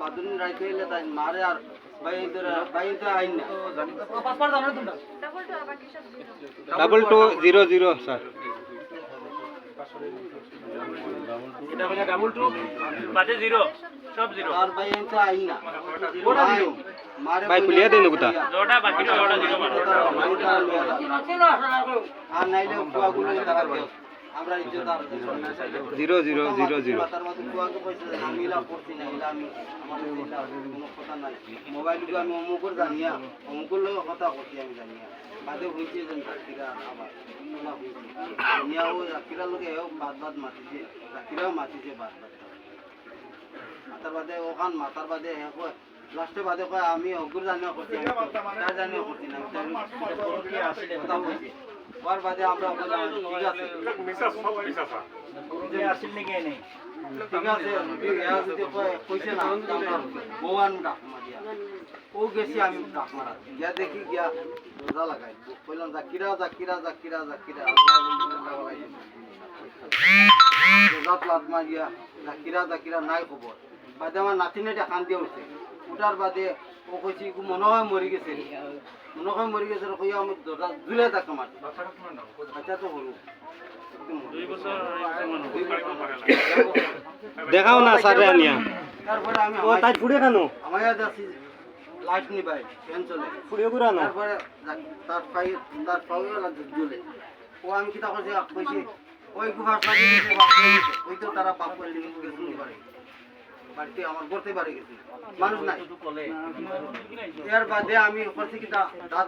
বাদুন রাইতে এলে তাই মারে আর বাইরে আইন না ডাবল 200 স্যার এটা হলো ডাবল 2 বাজে 0 সব 0 আর বাইরে আইন না মারে ভাই খুলিয়া দেন গোটা জোড়া বাকি জোড়া 0 মানে আর নাইলে কুয়াগুলো তারা দেও আমরা ইজ্জত আর 0000 তার মধ্যে কুয়াকে পয়সা আমি ইলা করছি না ইলা আমি আমাদের এটা কোনো কথা নাই মোবাইলকে আমি অমুকর জানিয়া অমুকর লোক কথা করছি আমি জানিয়া বাদে হইছে যেন জাতিরা আবার তোলা হইছে নিয়া ও জাতিরা লোকে বাদ মাতিছে জাতিরাও মাতিছে বাদ মাতার বাদে ওখান মাতার বাদে লাস্টে বাদে কয় আমি অগুর জানিয়া করছি তার জানিয়া করছি না কথা হইছে ওর বাদে আমরা ঠিক আছে আসল নাকি নেই ঠিক আছে যদি কইছে না ভগবান ডাক মারিয়া ও গেছি আমি ডাক মারা গিয়া দেখি গিয়া রোজা লাগাই কইলাম জাকিরা রোজা প্লাট মারিয়া জাকিরা নাই খবর বাদে আমার নাতিনে কান দিয়ে উঠছে উঠার বাদে ও কইছি মনে হয় মরি গেছে কইয়া আমি দরজা ঝুলে থাকতাম বাচ্চা তো হলো 2 বছর দেখাও না স্যার আনিয়া তারপরে আমি ও তাই ফুড়ে কেন আমার যাচ্ছি লাইট নি ভাই ফ্যান চলে ফুড়ে গুরা না তারপরে তার পাউয়ে ঝুলে ও আমি কিতা করছি কইছি ওই গুহার সাথে ওই তো তারা পাপ করে গেছে পারে বাড়িতে আমার করতে পারে গেছে মানুষ নাই এর বাদে আমি করছি কিতা দাঁত